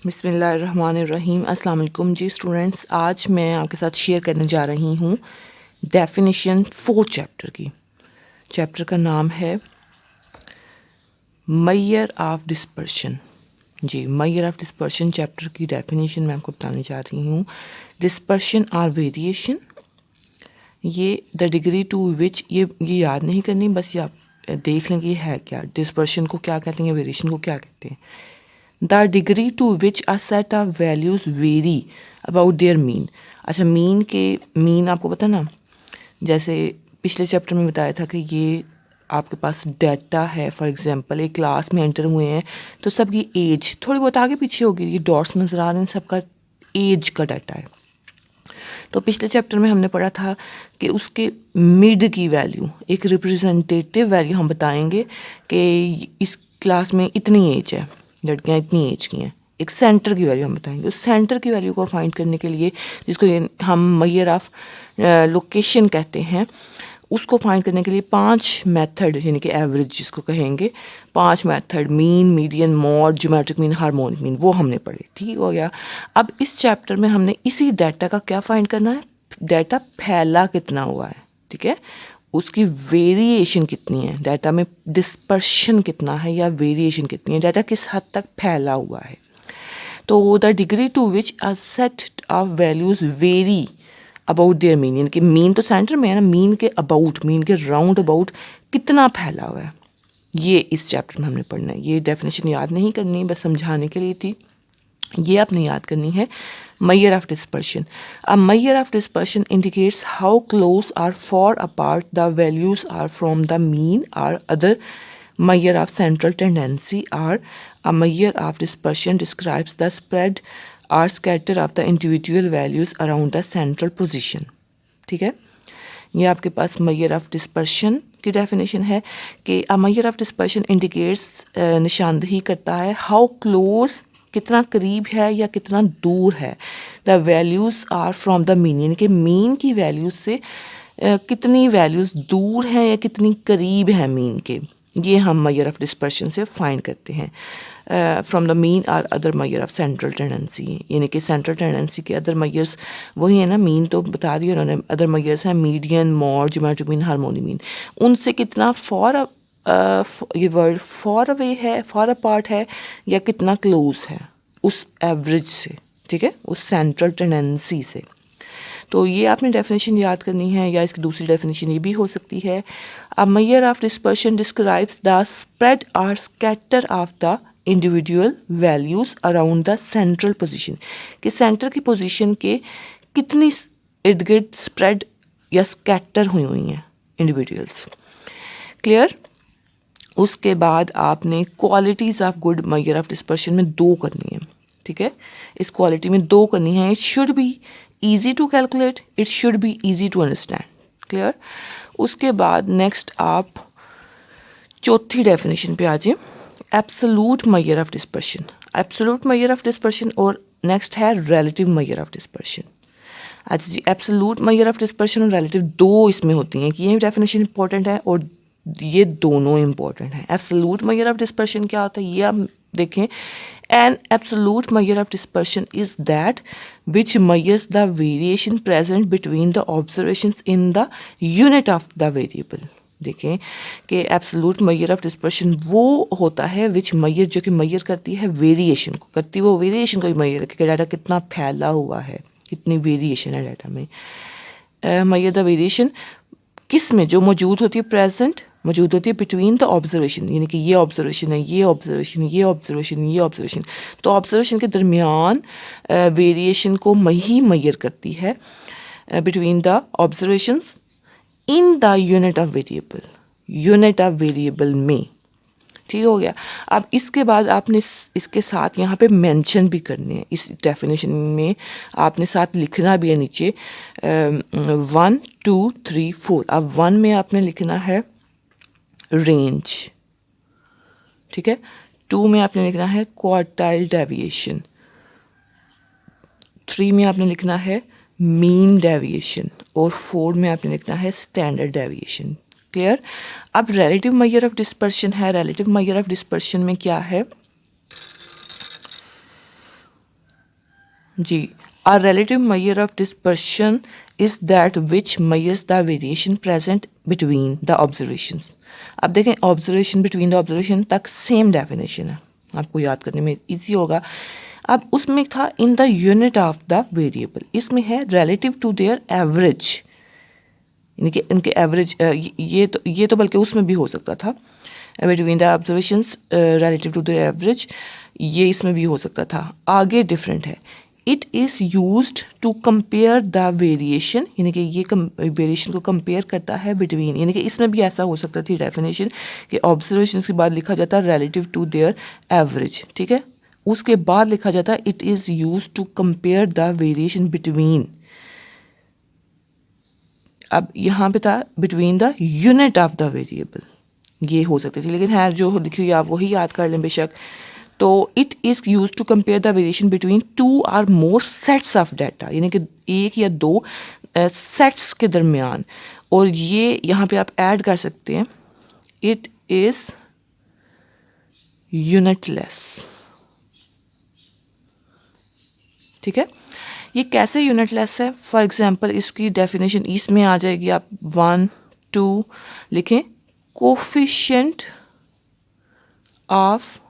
बिस्मिल्लाहिर्रहमानिर्रहीम। अस्सलाम वालेकुम जी स्टूडेंट्स, आज मैं आपके साथ शेयर करने जा रही हूँ डेफिनेशन 4 चैप्टर की। चैप्टर का नाम है मेजर ऑफ डिस्पर्शन। जी, मेजर ऑफ डिस्पर्शन चैप्टर की डेफिनेशन मैं आपको बताने जा रही हूँ। डिस्पर्शन और वेरिएशन, ये द डिग्री टू विच, ये याद नहीं करनी, बस ये आप देख लेंगे ये है क्या, डिस्पर्शन को क्या कहते हैं, वेरिएशन को क्या कहते हैं। The degree to which a set of values vary about their mean. अच्छा, मीन आपको पता ना, जैसे पिछले चैप्टर में बताया था कि ये आपके पास डाटा है। फॉर एग्जांपल एक क्लास में एंटर हुए हैं तो सबकी एज थोड़ी बहुत आगे पीछे होगी, ये डॉट्स नज़र आ रहे हैं, सबका एज का डाटा है। तो पिछले चैप्टर में हमने पढ़ा था कि उसके मिड की वैल्यू, एक रिप्रेजेंटेटिव वैल्यू हम बताएंगे कि इस क्लास में इतनी एज है, लड़कियां इतनी एज की हैं। एक सेंटर की वैल्यू हम बताएंगे। उस सेंटर की वैल्यू को फाइंड करने के लिए, जिसको हम मेजर ऑफ लोकेशन कहते हैं, उसको फाइंड करने के लिए 5 मेथड, यानी कि एवरेज जिसको कहेंगे, 5 method, mean, median, mode, geometric mean, harmonic mean, वो हमने पढ़े। ठीक हो गया। अब इस चैप्टर में हमने इसी डाटा का क्या फाइंड करना है, डाटा फैला कितना हुआ है, ठीक है, उसकी वेरिएशन कितनी है, डाटा में डिस्पर्शन कितना है या वेरिएशन कितनी है, डाटा किस हद तक फैला हुआ है। तो the degree to which a set of values vary about their mean, यानी कि मीन तो सेंटर में है ना, मीन के अबाउट, मीन के राउंड अबाउट कितना फैला हुआ है, ये इस चैप्टर में हमने पढ़ना है। ये डेफिनेशन याद नहीं करनी, बस समझाने के लिए थी। ये आपने याद करनी है। measure of dispersion, a measure of dispersion indicates how close or far apart the values are from the mean or other measure of central tendency, or a measure of dispersion describes the spread or scatter of the individual values around the central position। ठीक है, ये आपके पास measure of dispersion की definition है कि uh measure of dispersion indicates, निशानदही करता है, हाउ क्लोज, कितना करीब है या कितना दूर है, the values are from the mean, यानी कि मीन की वैल्यूज़ से कितनी वैल्यूज़ दूर हैं या कितनी करीब है मीन के, ये हम मेजर ऑफ डिस्पर्शन से फाइंड करते हैं। From the mean are other measure of central tendency, यानी कि सेंट्रल टेंडेंसी के अदर मेजर्स वही है ना, मीन तो बता दिए उन्होंने, अदर मेजर्स हैं median, mode, geometric mean, harmonic mean. उनसे कितना फॉर ये वर्ड फॉर अवे है, फॉर अपार्ट है, या कितना क्लोज है उस एवरेज से, ठीक है, उस सेंट्रल टेंडेंसी से। तो ये आपने डेफिनेशन याद करनी है, या इसकी दूसरी डेफिनेशन ये भी हो सकती है, uh measure of dispersion describes the spread और scatter of the individual values around the central position, कि सेंटर की पोजीशन के कितनी इर्द गिर्द स्प्रेड या स्कैटर हुई हैं इंडिविजुअल्स। क्लियर। उसके बाद आपने qualities of good major of dispersion में 2 करनी है, ठीक है, इस क्वालिटी में 2 करनी है। It should be easy to calculate, it should be easy to understand. Clear. उसके बाद नेक्स्ट आप चौथी डेफिनेशन पे आ जाए, absolute measure of dispersion. Absolute measure of dispersion और नेक्स्ट है रिलेटिव मेजर ऑफ डिस्पर्शन। अच्छा जी, एब्सोलूट मेजर ऑफ डिस्पर्शन और रिलेटिव 2 इसमें होती हैं कि ये डेफिनेशन इंपॉर्टेंट है और ये दोनों इंपॉर्टेंट हैं। एब्सोलूट मेजर ऑफ डिस्पर्शन क्या होता है, ये आप देखें, an absolute measure of dispersion is that which measures the variation present between the observations in the unit of the variable. देखें कि एब्सोलूट मेजर ऑफ डिस्पर्शन वो होता है विच मेजर, जो कि मेजर करती है वेरिएशन को, करती वो वेरिएशन को ही मेजर कि डाटा कितना फैला हुआ है, कितनी वेरिएशन है डाटा में। मेजर द वेरिएशन किस में, जो मौजूद होती है, प्रेजेंट मौजूद होती है बिटवीन द ऑब्जर्वेशन, यानी कि ये ऑब्जर्वेशन है, ये ऑब्जर्वेशन, ये ऑब्जर्वेशन, ये ऑब्जर्वेशन, तो ऑब्जर्वेशन के दरमियान वेरिएशन को ही मेजर करती है between the observations in the unit of variable, unit of variable में। ठीक हो गया। अब इसके बाद आपने इसके साथ यहाँ पे मेंशन भी करने हैं, इस डेफिनेशन में आपने साथ लिखना भी है नीचे 1 2 3 4। अब 1 में आपने लिखना है रेंज, ठीक है, 2 में आपने लिखना है क्वार्टाइल डेविएशन, 3 में आपने लिखना है मीन डेविएशन, और 4 में आपने लिखना है स्टैंडर्ड डेविएशन। क्लियर। अब रिलेटिव मेजर ऑफ डिस्पर्शन है। रिलेटिव मेजर ऑफ डिस्पर्शन में क्या है, जी, a relative measure of dispersion is that which measures the variation present between the observations. अब देखें ऑब्जर्वेशन बिटवीन द ऑब्जर्वेशन तक सेम डेफिनेशन है, आपको याद करने में इजी होगा. अब उसमें था in the unit of the variable, इसमें है रिलेटिव टू देयर एवरेज, यानी कि उनके एवरेज. ये तो बल्कि उसमें भी हो सकता था between the observations relative to their average, ये इसमें भी हो सकता था. आगे डिफरेंट है. It is used to compare the variation, यानी कि ये वेरिएशन को कंपेयर करता है बिटवीन, यानी कि इसमें भी ऐसा हो सकता थी डेफिनेशन कि ऑब्जर्वेशन के बाद लिखा जाता है रिलेटिव टू देयर एवरेज, ठीक है. उसके बाद लिखा जाता है it is used to compare the variation between. अब यहाँ पे था between the unit of the variable, ये हो सकती थी, लेकिन है जो लिखी हुई आप वही याद कर लें बेशक. तो it is use to compare the variation between two or more sets of data, यानी कि एक या दो सेट्स के दरमियान. और ये यहाँ पे आप ऐड कर सकते हैं इट इज़ यूनिटलेस, ठीक है. ये कैसे यूनिटलेस है? फॉर एग्जांपल इसकी डेफिनेशन इसमें आ जाएगी, आप 1 2 लिखें, coefficient of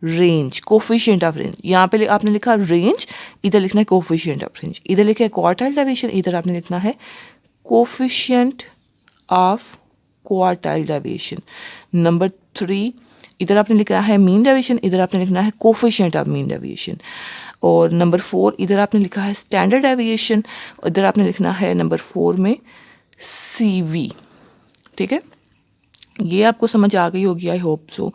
range, coefficient of range. यहाँ पे आपने लिखा रेंज, इधर लिखना है कोफिशिएंट ऑफ रेंज. इधर लिखा है क्वार्टाइल डेविएशन, इधर आपने लिखना है coefficient of quartile deviation. Number 3, इधर आपने लिखना है मीन डेविएशन, इधर आपने लिखना है कोफिशिएंट ऑफ मीन डेविएशन. और नंबर 4, इधर आपने लिखा है स्टैंडर्ड डेविएशन, इधर आपने लिखना है नंबर 4 में CV, ठीक है. ये आपको समझ आ गई होगी, आई होप सो,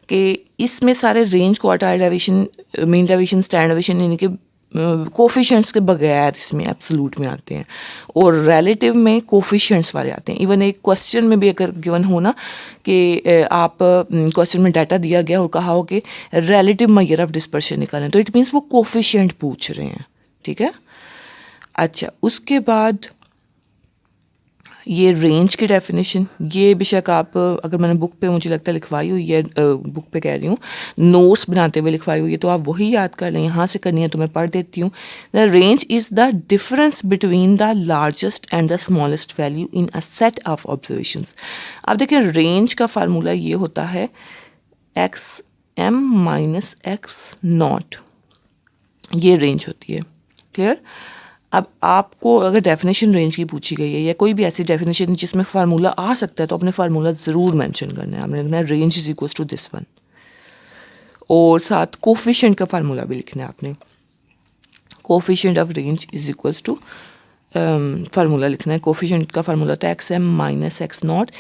कि इसमें सारे range, quartile deviation, mean deviation, standard deviation, यानी कि कोफिशिएंट्स के बगैर इसमें एब्सोल्यूट में आते हैं, और रिलेटिव में कोफिशिएंट्स वाले आते हैं. इवन एक क्वेश्चन में भी अगर गिवन हो ना कि आप क्वेश्चन में डाटा दिया गया और कहा हो कि रिलेटिव मेजर ऑफ डिस्पर्शन निकालें, तो इट मीन्स वो कोफिशिएंट पूछ रहे हैं, ठीक है. अच्छा, उसके बाद ये रेंज की डेफिनेशन, ये बेशक आप अगर मैंने बुक पे मुझे लगता है लिखवाई हुई है, बुक पे कह रही हूँ, नोट्स बनाते हुए लिखवाई हुई है, तो आप वही याद कर लें. यहाँ से करनी है तो मैं पढ़ देती हूँ. The range is the difference between the largest and the smallest value in a set of observations. अब देखिए रेंज का फार्मूला ये होता है XM माइनस X0, ये रेंज होती है. क्लियर? अब आपको अगर डेफिनेशन रेंज की पूछी गई है या कोई भी ऐसी डेफिनेशन जिसमें फार्मूला आ सकता है, तो अपने फार्मूला ज़रूर मेंशन करना है. आपने लिखना है range is equal to this one, और साथ कोफिशिएंट का फार्मूला भी लिखना है आपने. Coefficient of range is equal to formula लिखना है. कोफिशिएंट का फार्मूला होता है XM minus X0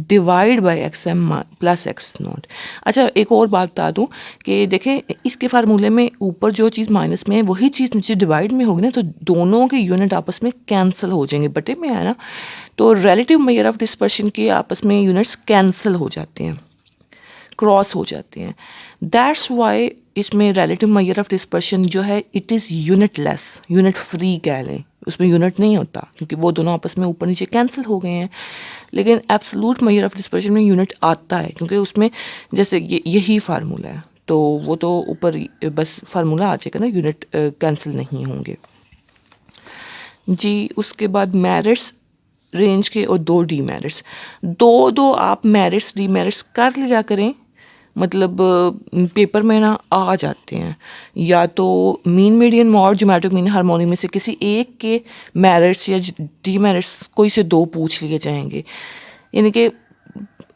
divide by XM plus X0. अच्छा, एक और बात बता दूं कि देखें इसके फार्मूले में ऊपर जो चीज़ माइनस में है वही चीज़ नीचे डिवाइड में होगी ना, तो दोनों के यूनिट आपस में कैंसिल हो जाएंगे, बटे में है ना, तो रिलेटिव मेजर ऑफ डिस्पर्शन के आपस में यूनिट्स कैंसिल हो जाते हैं, क्रॉस हो जाते हैं. दैट्स वाई इसमें रिलेटिव मेजर ऑफ डिस्पर्शन जो है it is unitless, unit free कह लें, उसमें यूनिट नहीं होता क्योंकि वो दोनों आपस में ऊपर नीचे कैंसिल हो गए हैं. लेकिन एब्सोल्यूट मेजर ऑफ डिस्पर्शन में यूनिट आता है, क्योंकि उसमें जैसे यही फार्मूला है, तो वो तो ऊपर बस फार्मूला आ जाएगा ना, यूनिट कैंसिल नहीं होंगे जी. उसके बाद मेरिट्स रेंज के और 2 डीमेरिट्स, दो आप मेरिट्स डीमेरिट्स कर लिया करें, मतलब पेपर में ना आ जाते हैं, या तो mean median mode geometric mean harmony में से किसी एक के मेरिट्स या डीमेरिट्स कोई से 2 पूछ लिए जाएंगे, यानी कि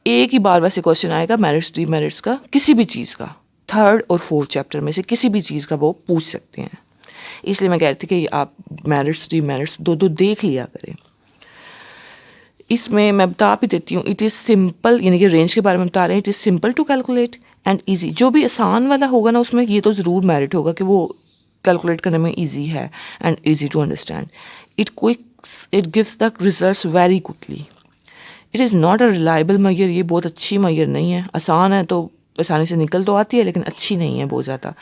एक ही बार वैसे क्वेश्चन आएगा मेरिट्स डीमेरिट्स का, किसी भी चीज़ का, 3rd और 4th चैप्टर में से किसी भी चीज़ का वो पूछ सकते हैं. इसलिए मैं कह रही थी कि आप मेरिट्स डीमेरिट्स 2 देख लिया करें. इसमें मैं बता भी देती हूँ, इट इज़ सिंपल, यानी कि रेंज के बारे में बता रहे हैं, it is simple to calculate and easy. जो भी आसान वाला होगा ना उसमें ये तो ज़रूर मेरिट होगा कि वो कैलकुलेट करने में ईजी है and easy to understand. It gives the results very quickly. It is not a reliable measure, ये बहुत अच्छी मेजर नहीं है. आसान है तो आसानी से निकल तो आती है, लेकिन अच्छी नहीं है बहुत ज़्यादा.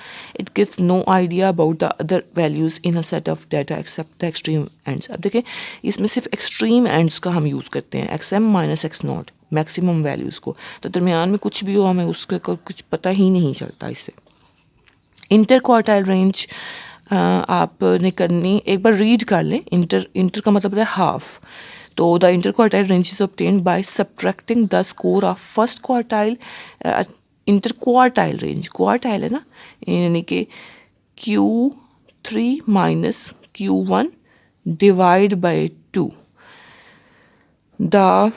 It gives no idea about the other values in a set of data except the extreme ends. अब देखें इसमें सिर्फ एक्सट्रीम एंड्स का हम यूज़ करते हैं, XM minus X0 maximum values को, तो दरमियान में कुछ भी हो हमें उसका कुछ पता ही नहीं चलता इससे. इंटर क्वार्टाइल रेंज आपने करनी, एक बार रीड कर लें। इंटर का मतलब है हाफ। तो the inter quartile range is obtained by subtracting the score of first quartile. Inter quartile range, quartile है ना, यानी कि Q3 minus Q1 divide by 2। The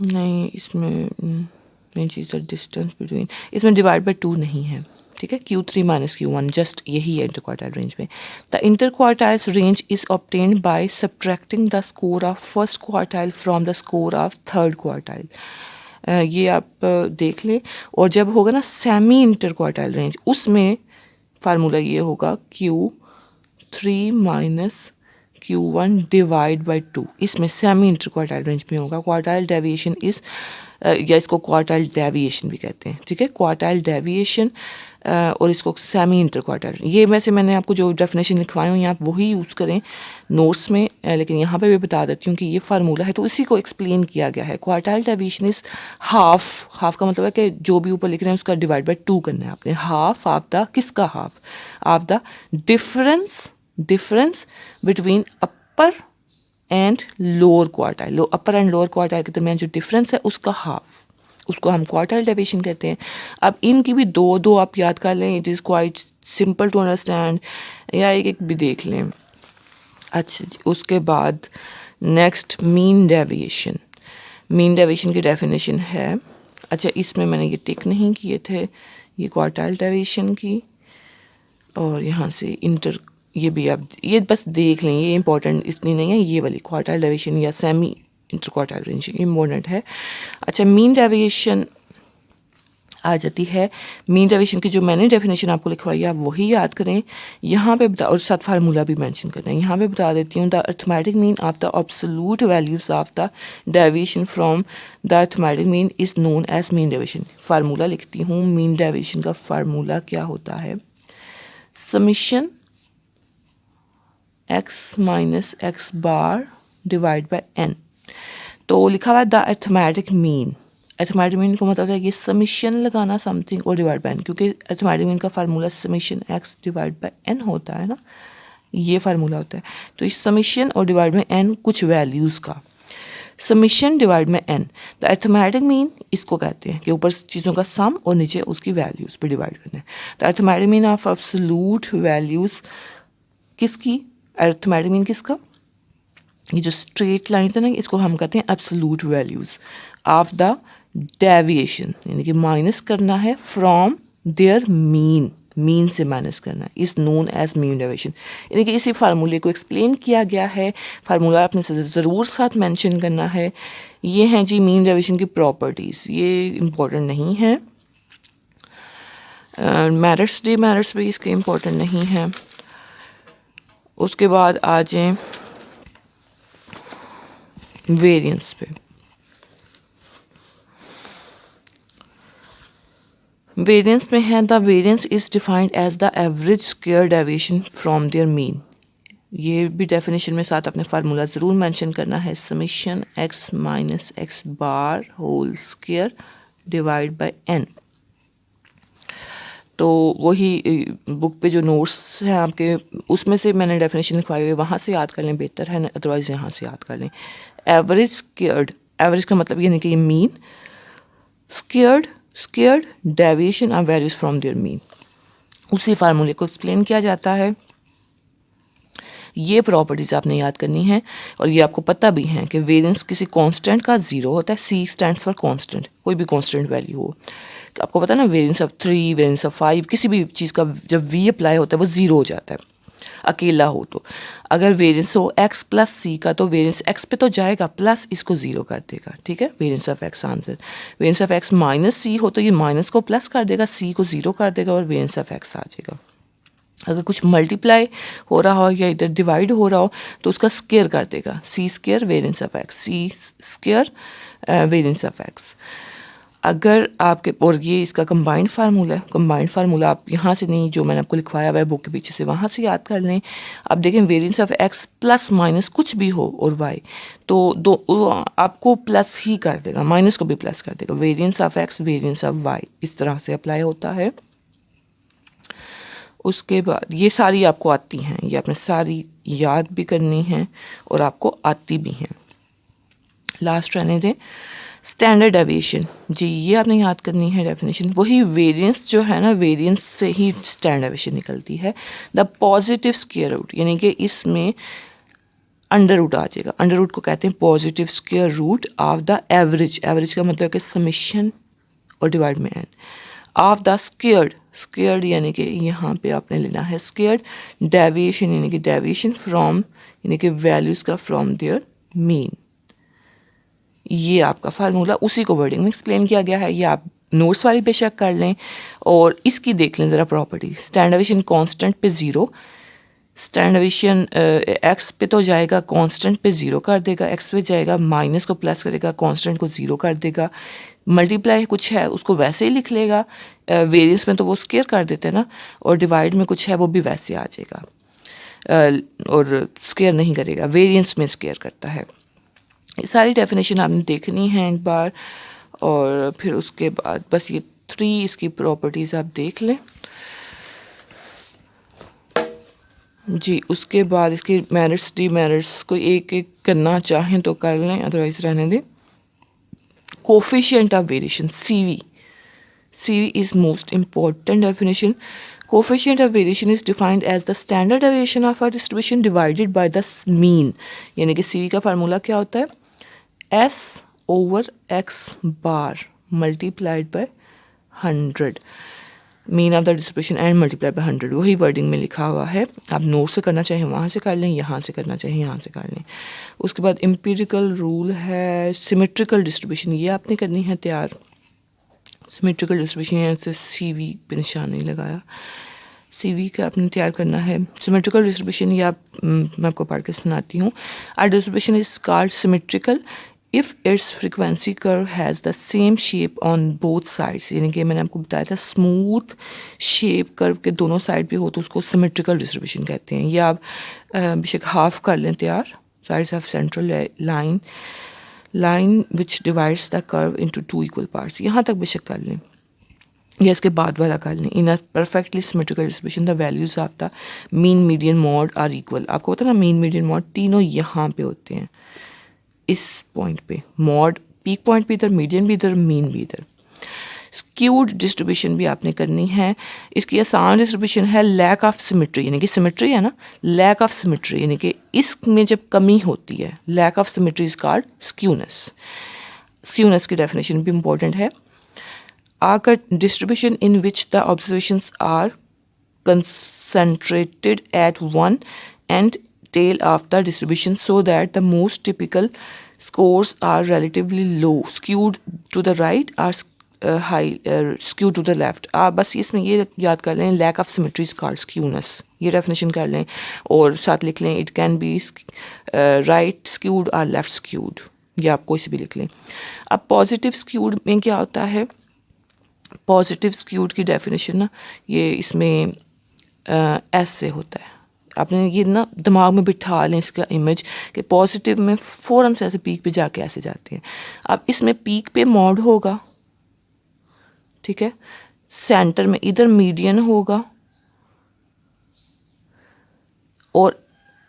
नहीं, इसमें मेन चीज़ डिस्टेंस बिटवीन, इसमें डिवाइड बाय 2 नहीं है, ठीक है। Q3 माइनस Q1 जस्ट यही है इंटर क्वार्टाइल रेंज में। The inter quartiles range is obtained by subtracting the score of first quartile from the score of third quartile. ये आप देख लें। और जब होगा ना सेमी इंटर क्वार्टाइल रेंज, उसमें फार्मूला ये होगा Q3 minus Q1 divide by 2। इसमें सेमी इंटर क्वार्टाइल रेंज में होगा। क्वार्टाइल डेविएशन इस या इसको क्वार्टाइल डेविएशन भी कहते हैं, ठीक है, क्वार्टाइल डेविएशन। और इसको सेमी इंटर क्वार्टाइल, ये वैसे मैंने आपको जो डेफिनेशन लिखवाई हुई हैं आप वही यूज़ करें नोट्स में, लेकिन यहाँ पे भी बता देती हूँ कि ये फार्मूला है तो इसी को एक्सप्लेन किया गया है। क्वार्टाइल डेविएशन इज हाफ का मतलब है कि जो भी ऊपर लिख रहे हैं उसका डिवाइड बाई 2 करना है आपने। हाफ ऑफ द, किसका half? Of the difference between upper and lower quartile. Upper and lower quartile के दरमियान जो डिफरेंस है उसका हाफ, उसको हम क्वार्टाइल डेविएशन कहते हैं। अब इनकी भी दो आप याद कर लें, it is quite simple to understand, या एक भी देख लें। अच्छा जी, उसके बाद next mean deviation. Mean deviation की डेफिनेशन है, अच्छा इसमें मैंने ये टिक नहीं किए थे, ये क्वार्टाइल डेविएशन की, और यहाँ से इंटर, ये भी आप ये बस देख लें, ये इंपॉर्टेंट इसलिए नहीं है, ये वाली क्वार्टाइल डेविएशन या semi inter quartile range important है। अच्छा, मीन डेविएशन आ जाती है। मीन डेविएशन की जो मैंने डेफिनेशन आपको लिखवाई है आप वही याद करें। यहाँ पे बता, और साथ फार्मूला भी मेंशन करना है। यहाँ पे बता देती हूँ, the arithmetic mean of the absolute values of the deviation from the arithmetic mean is known as mean deviation. Formula लिखती हूँ, मीन डेविएशन का फार्मूला क्या होता है? Summation x minus x bar divide by n। तो लिखा हुआ है the arithmetic mean. Arithmetic mean को मतलब है ये समिशन लगाना समथिंग और डिवाइड बाय n, क्योंकि अर्थमेटिक मीन का formula summation x divide by n होता है ना, ये फार्मूला होता है। तो इस समिशन और डिवाइड बाय n कुछ वैल्यूज़ का, समिशन डिवाइड में n। द अर्थमेटिक मीन इसको कहते हैं कि ऊपर चीज़ों का सम और नीचे उसकी वैल्यूज़ पे डिवाइड करना है। The arithmetic mean of absolute values किसकी? अर्थमेटिक मीन किसका? ये जो स्ट्रेट लाइन है ना, इसको हम कहते हैं absolute values of the deviation, यानी कि माइनस करना है फ्रॉम देयर मीन से माइनस करना है, is known as mean deviation. यानी कि इसी फार्मूले को एक्सप्लेन किया गया है। फार्मूला आपने ज़रूर साथ मेंशन करना है। ये हैं जी मीन डेविएशन की प्रॉपर्टीज़, ये इम्पोर्टेंट नहीं है। मेरिट्स भी इसके इम्पोर्टेंट नहीं है। उसके बाद आ जाएं वेरिएंस पे। वेरिएंस में है, the variance is defined as the average square deviation from their mean. ये भी डेफिनेशन में साथ अपने फार्मूला ज़रूर मेंशन करना है, summation x minus x bar whole square divide by n। तो वही बुक पे जो नोट्स हैं आपके, उसमें से मैंने डेफिनेशन लिखवाई हुई है, वहाँ से याद कर लें बेहतर है, अदरवाइज़ यहाँ से याद कर लें। एवरेज स्क्वायर्ड, एवरेज का मतलब यानी कि ये mean, squared deviation of values from their mean, उसी फार्मूले को एक्सप्लेन किया जाता है। ये प्रॉपर्टीज़ आपने याद करनी है, और ये आपको पता भी है कि वेरिएंस किसी कांस्टेंट का 0 होता है। C स्टैंड्स फॉर कांस्टेंट, कोई भी कांस्टेंट वैल्यू हो। आपको पता है ना, वेरिएंस ऑफ 3, वेरिएंस ऑफ 5, किसी भी चीज़ का जब V अप्लाई होता है वो 0 हो जाता है अकेला हो। तो अगर वेरिएंस हो x प्लस C का, तो वेरिएंस x पे तो जाएगा, प्लस इसको 0 कर देगा, ठीक है। Variance of x answer. Variance of x minus C हो तो ये माइनस को प्लस कर देगा, C को 0 कर देगा, और वेरिएंस ऑफ x आ जाएगा। अगर कुछ मल्टीप्लाई हो रहा हो या इधर डिवाइड हो रहा हो तो उसका स्क्वायर कर देगा, C square variance of x, C square variance of x। अगर आपके, और ये इसका कंबाइंड फार्मूला है, कंबाइंड फार्मूला आप यहाँ से नहीं, जो मैंने आपको लिखवाया हुआ है बुक के पीछे से, वहाँ से याद कर लें। अब देखें, variance of x plus minus कुछ भी हो और y, तो दो आपको प्लस ही कर देगा, माइनस को भी प्लस कर देगा। Variance of x variance of y इस तरह से अप्लाई होता है। उसके बाद ये सारी आपको आती हैं, ये आपने सारी याद भी करनी है और आपको आती भी हैं। लास्ट रहने दें, स्टैंडर्ड डेविएशन, जी ये आपने याद करनी है डेफिनेशन। वही वेरिएंस जो है ना, वेरिएंस से ही स्टैंडर्ड डेविएशन निकलती है। द पॉजिटिव स्क्वायर रूट, यानी कि इसमें अंडर रूट आ जाएगा। अंडर रूट को कहते हैं positive square root of the average. Average का मतलब कि समिशन और डिवाइड में n of the squared. Squared यानी कि यहाँ पे आपने लेना है स्क्वायर्ड डेविएशन, यानी कि डेविएशन फ्रॉम, यानी कि वैल्यूज़ का फ्रॉम देयर मीन। ये आपका फार्मूला, उसी को वर्डिंग में एक्सप्लेन किया गया है। ये आप नोट्स वाली बेशक कर लें और इसकी देख लें ज़रा प्रॉपर्टी। स्टैंडर्ड डेविएशन कांस्टेंट पे 0, स्टैंडर्ड डेविएशन एक्स पे तो जाएगा, कांस्टेंट पे 0 कर देगा, एक्स पे जाएगा, माइनस को प्लस करेगा, कांस्टेंट को 0 कर देगा, मल्टीप्लाई कुछ है उसको वैसे ही लिख लेगा, वेरिएंस में तो वो स्क्वायर कर देते हैं ना, और डिवाइड में कुछ है वो भी वैसे आ जाएगा, और स्क्वायर नहीं करेगा, वेरिएंस में स्क्वायर करता है। ये सारी डेफिनेशन आपने देखनी है एक बार, और फिर उसके बाद बस ये 3 इसकी प्रॉपर्टीज़ आप देख लें जी। उसके बाद इसके मेरिट्स डीमेरिट्स को एक एक करना चाहें तो कर लें, अदरवाइज रहने दें। Coefficient of variation, CV, CV is most important definition. Coefficient of variation is defined as the standard deviation of a distribution divided by the mean. यानी कि CV का फार्मूला क्या होता है, S over X bar multiplied by 100, mean of the distribution and multiply by 100। वही wording में लिखा हुआ है, आप नोट से करना चाहें वहाँ से कर लें, यहाँ से करना चाहें यहाँ से कर लें। उसके बाद एम्पिरिकल रूल है सिमेट्रिकल डिस्ट्रीब्यूशन, ये आपने करनी है तैयार। सिमेट्रिकल डिस्ट्रीब्यूशन यहाँ से CV पे निशान नहीं लगाया, CV का आपने तैयार करना है। सिमेट्रिकल डिस्ट्रीब्यूशन ये आप मैं आपको पढ़ के सुनाती हूँ। Are distribution is called symmetrical if its frequency curve has the same shape on both sides, यानी कि मैंने आपको बताया था स्मूथ शेप कर्व के दोनों साइड पे हो तो उसको सिमेट्रिकल डिस्ट्रीब्यूशन कहते हैं। या आप बेशक हाफ कर लें तैयार, sides of central line which divides the curve into 2 equal parts, यहाँ तक बेशक कर लें या इसके बाद वाला कर लें। In a perfectly symmetrical distribution the values of the mean median mode are equal. आपको पता ना मीन मीडियन मॉड तीनों यहाँ पे होते हैं, इस पॉइंट पे मॉड पीक पॉइंट भी इधर, मीडियन भी इधर, मीन भी इधर। स्क्यूड डिस्ट्रीब्यूशन भी आपने करनी है। इसकी आसान डिस्ट्रीब्यूशन है लैक ऑफ सिमेट्री, यानी कि सिमेट्री है ना, लैक ऑफ सिमेट्री यानी कि इसमें जब कमी होती है, lack of symmetry is called skewness. Skewness की डेफिनेशन भी इंपॉर्टेंट है। आकर distribution in which the observations are concentrated at one end tail of the distribution so that the most typical scores are relatively low, skewed to the right or high skewed to the left। आप बस इसमें ये याद कर लें, lack of symmetry is called skewness, ये definition कर लें और साथ लिख लें it can be right skewed or left skewed, या आप कोई से भी लिख लें। अब पॉजिटिव स्क्यूड में क्या होता है, पॉजिटिव स्क्यूड की डेफिनेशन ना ये इसमें ऐसे होता है, आपने ये ना दिमाग में बिठा लें इसका इमेज कि पॉजिटिव में फ़ौरन से ऐसे पीक पे जाके ऐसे जाते हैं। अब इसमें पीक पे मॉड होगा, ठीक है, सेंटर में इधर मीडियन होगा और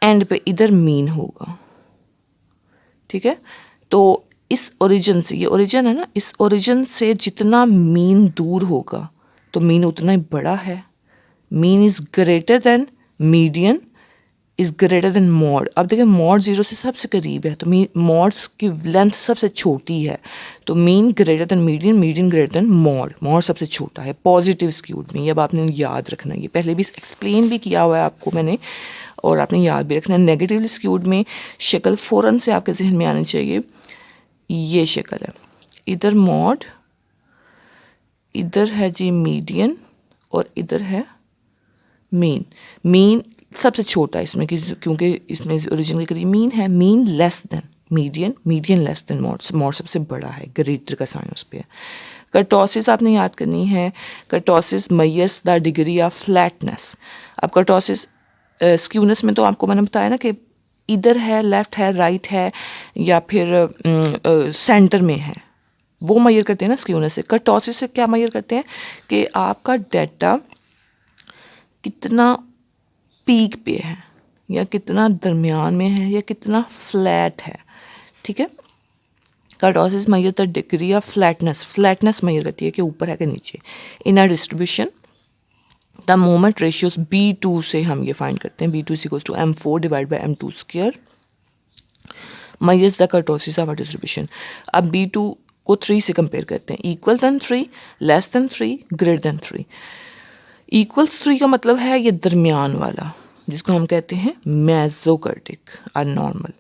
एंड पे इधर मीन होगा, ठीक है। तो इस ओरिजिन से, ये ओरिजिन है ना, इस ओरिजिन से जितना मीन दूर होगा तो मीन उतना ही बड़ा है। Mean is greater than median is greater than mod. अब देखिए मॉड 0 से सबसे करीब है तो मॉड्स की लेंथ सबसे छोटी है, तो mean greater than median, median greater than mod, mod सबसे छोटा है पॉजिटिव स्क्यूड में। ये अब आपने याद रखना है, ये पहले भी एक्सप्लेन भी किया हुआ है आपको मैंने और आपने याद भी रखना है। नेगेटिव स्क्यूड में शक्ल फ़ौरन से आपके जहन में आनी चाहिए, ये शक्ल है, इधर मॉड, इधर है जी मीडियन और इधर है मीन। मीन सबसे छोटा है इसमें क्योंकि इसमें ओरिजिनल करीब मीन है। Mean less than median, median less than mod, mod सबसे बड़ा है, ग्रेटर का साइन उस पर है। कर्टोसिस आपने याद करनी है, kurtosis measures the degree of flatness. अब कर्टोसिस स्क्यूनेस में तो आपको मैंने बताया ना कि इधर है, लेफ्ट है, राइट है या फिर सेंटर में है, वो मेजर करते हैं ना स्क्यूनेस से। कर्टोसिस से क्या मेजर करते हैं कि आपका डेटा कितना पीक पे है या कितना दरमियान में है या कितना फ्लैट है, ठीक है। Kurtosis measure the degree of flatness measure करती है कि ऊपर है कि नीचे। In a distribution the moment ratios B2 से हम ये फाइंड करते हैं, B2 equals to M4 divide by M2 square measures the kurtosis of a distribution. अब B2 को 3 से कंपेयर करते हैं, equal than 3, less than 3, greater than 3। Equals 3 का मतलब है ये दरमियान वाला, जिसको हम कहते हैं मेसोकर्टिक और नॉर्मल।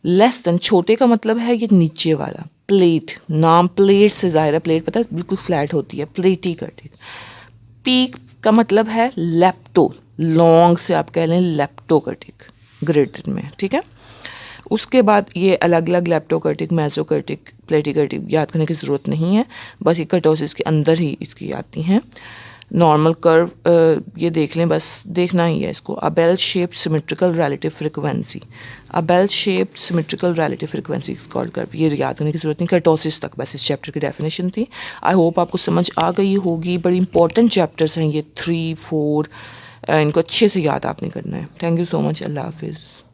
लेस देन छोटे का मतलब है ये नीचे वाला, प्लेट, नाम प्लेट से ज़ाहिर है, प्लेट पता है बिल्कुल फ्लैट होती है, प्लेटी कर्टिक। पीक का मतलब है लेप्टो, लॉन्ग से आप कह लें लेप्टोकर्टिक, ग्रेटर में, ठीक है। उसके बाद ये अलग अलग लेप्टोकर्टिक, मेसोकर्टिक, प्लेटिकर्टिक याद करने की ज़रूरत नहीं है, बस ये कर्टोसिस के अंदर ही इसकी आती हैं। नॉर्मल कर्व ये देख लें, बस देखना ही है इसको। A bell shaped symmetrical relative frequency, a bell shaped symmetrical relative frequency is called curve. ये याद करने की जरूरत नहीं, कर्टोसिस तक बस इस चैप्टर की डेफिनेशन थी। आई होप आपको समझ आ गई होगी। बड़ी इंपॉर्टेंट चैप्टर्स हैं ये 3, 4, इनको अच्छे से याद आपने करना है। Thank you so much. अल्लाह हाफिज़।